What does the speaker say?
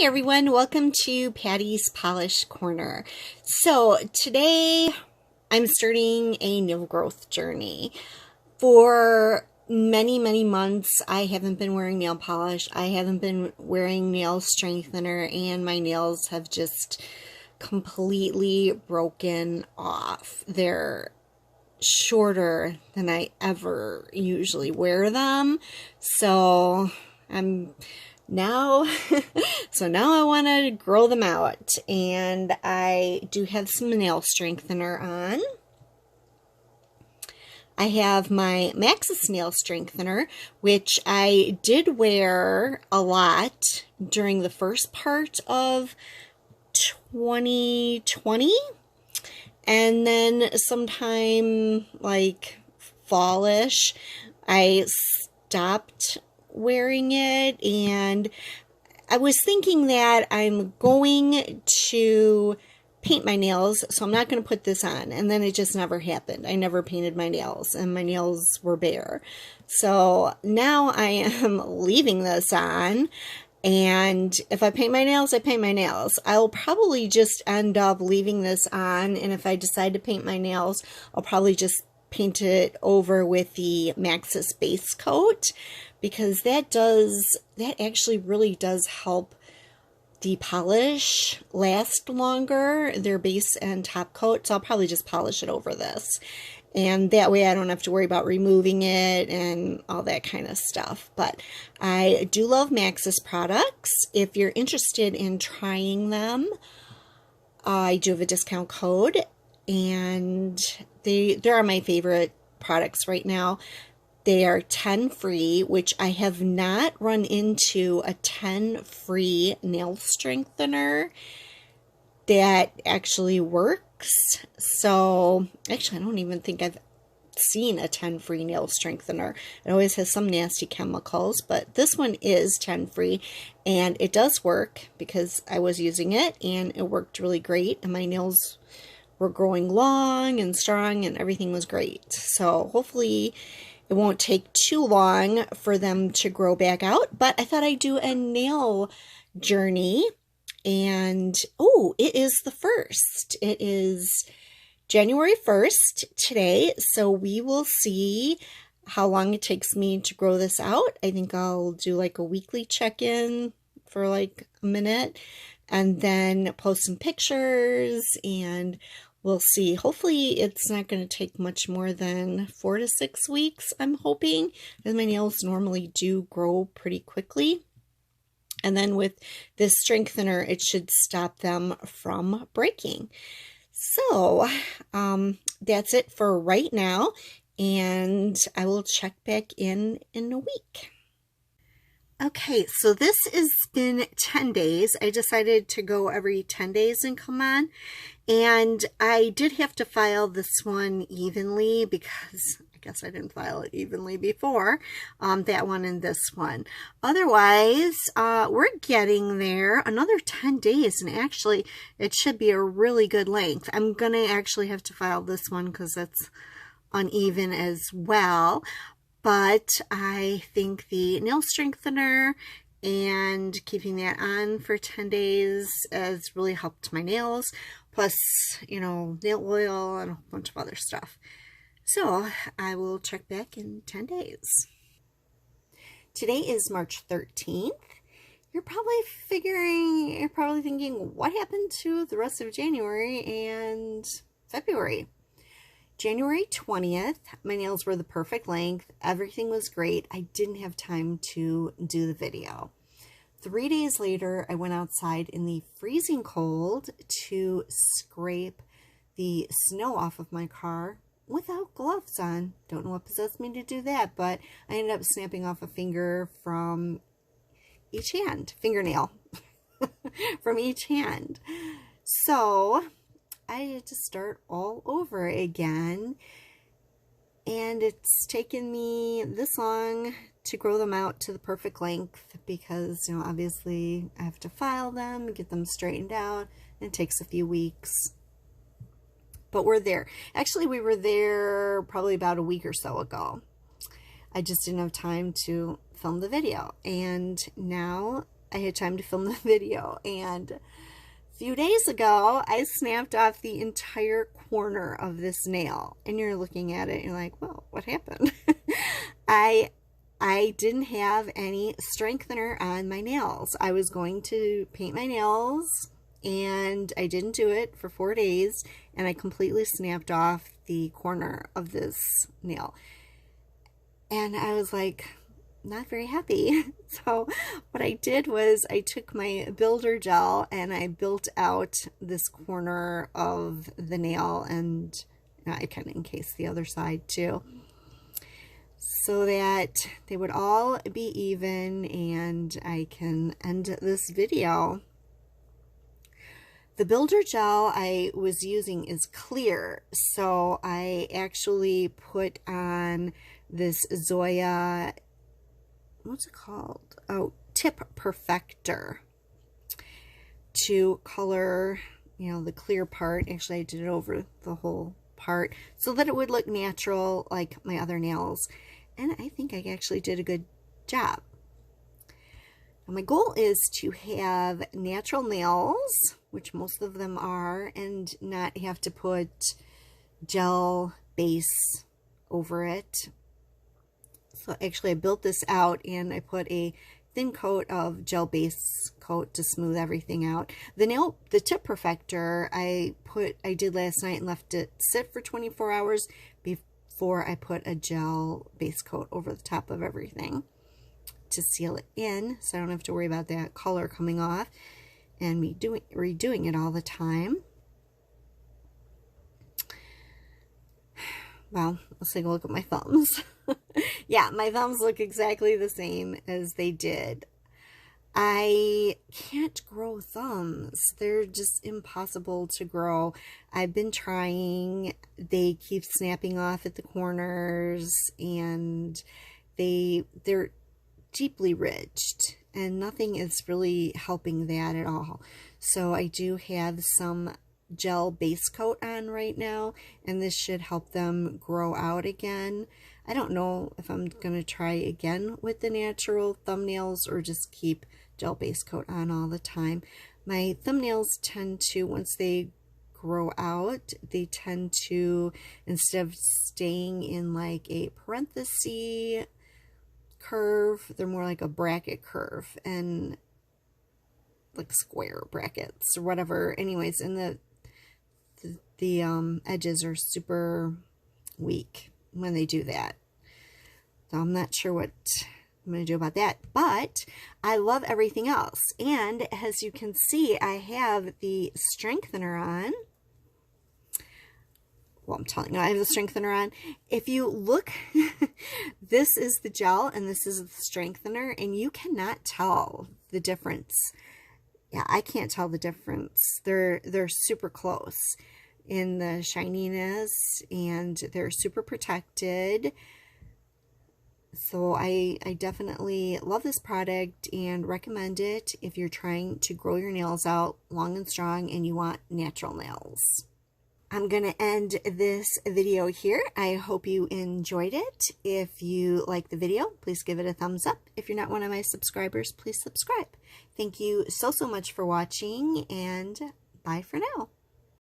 Hi everyone, welcome to Patty's Polish Corner. So today I'm starting a nail growth journey. For many months I haven't been wearing nail polish, I haven't been wearing nail strengthener, and my nails have just completely broken off. They're shorter than I ever usually wear them, so now I want to grow them out, and I do have some nail strengthener on. I have my Maxus nail strengthener, which I did wear a lot during the first part of 2020, and then sometime like fallish I stopped wearing it, and I was thinking that I'm going to paint my nails, so I'm not going to put this on, and then it just never happened. I never painted my nails, and my nails were bare. So now I am leaving this on, and if I paint my nails, I paint my nails. I'll probably just end up leaving this on, and if I decide to paint my nails, I'll probably just paint it over with the Maxus base coat, because that actually really does help the polish last longer, their base and top coat. So I'll probably just polish it over this, and that way I don't have to worry about removing it and all that kind of stuff. But I do love Maxus products. If you're interested in trying them, I do have a discount code, and they are my favorite products right now. They are 10 free, which I have not run into a 10 free nail strengthener that actually works. So actually, I don't even think I've seen a 10 free nail strengthener. It always has some nasty chemicals, but this one is 10 free, and it does work because I was using it and it worked really great, and my nails were growing long and strong and everything was great. So hopefully it won't take too long for them to grow back out, but I thought I'd do a nail journey. And oh, it is the 1st. It is January 1st today, so we will see how long it takes me to grow this out. I think I'll do like a weekly check-in for like a minute, and then post some pictures, and we'll see. Hopefully it's not going to take much more than 4 to 6 weeks, I'm hoping, because my nails normally do grow pretty quickly. And then with this strengthener, it should stop them from breaking. So that's it for right now, and I will check back in a week. Okay, so this has been 10 days. I decided to go every 10 days and come on. And I did have to file this one evenly because I guess I didn't file it evenly before, that one and this one. Otherwise, we're getting there. Another 10 days, and actually it should be a really good length. I'm going to actually have to file this one because that's uneven as well. But I think the nail strengthener and keeping that on for 10 days has really helped my nails. Plus, you know, nail oil and a bunch of other stuff. So I will check back in 10 days. Today is March 13th. You're probably thinking, what happened to the rest of January and February? January 20th, my nails were the perfect length. Everything was great. I didn't have time to do the video. 3 days later, I went outside in the freezing cold to scrape the snow off of my car without gloves on. Don't know what possessed me to do that, but I ended up snapping off a finger from each hand, fingernail from each hand. So I had to start all over again, and it's taken me this long to grow them out to the perfect length because, you know, obviously I have to file them, get them straightened out, and it takes a few weeks. But we're there. Actually, we were there probably about a week or so ago. I just didn't have time to film the video, and now I had time to film the video. And a few days ago, I snapped off the entire corner of this nail. And you're looking at it and you're like, well, what happened? I didn't have any strengthener on my nails. I was going to paint my nails and I didn't do it for 4 days, and I completely snapped off the corner of this nail. And I was like, not very happy. So what I did was I took my builder gel and I built out this corner of the nail, and I kind of encased the other side too, so that they would all be even and I can end this video. The builder gel I was using is clear, so I actually put on this Zoya, what's it called? Oh, Tip Perfector to color, you know, the clear part. Actually, I did it over the whole part so that it would look natural like my other nails. And I think I actually did a good job. Now my goal is to have natural nails, which most of them are, and not have to put gel base over it. So actually I built this out and I put a thin coat of gel base coat to smooth everything out. The Tip Perfector I did last night and left it sit for 24 hours before I put a gel base coat over the top of everything to seal it in, so I don't have to worry about that color coming off and me redoing it all the time. Well, let's take a look at my thumbs. Yeah, my thumbs look exactly the same as they did. I can't grow thumbs. They're just impossible to grow. I've been trying. They keep snapping off at the corners, and they're deeply ridged, and nothing is really helping that at all. So I do have some gel base coat on right now, and this should help them grow out again. I don't know if I'm going to try again with the natural thumbnails or just keep gel base coat on all the time. My thumbnails tend to, once they grow out, they tend to, instead of staying in like a parenthesis curve, they're more like a bracket curve, and like square brackets or whatever. Anyways, and the edges are super weak when they do that. So I'm not sure what I'm going to do about that, but I love everything else. And as you can see, I have the strengthener on. Well, I'm telling you, I have the strengthener on. If you look, this is the gel and this is the strengthener, and you cannot tell the difference. Yeah, I can't tell the difference. They're super close in the shininess, and they're super protected. So I definitely love this product and recommend it if you're trying to grow your nails out long and strong and you want natural nails. I'm going to end this video here. I hope you enjoyed it. If you like the video, please give it a thumbs up. If you're not one of my subscribers, please subscribe. Thank you so much for watching, and bye for now.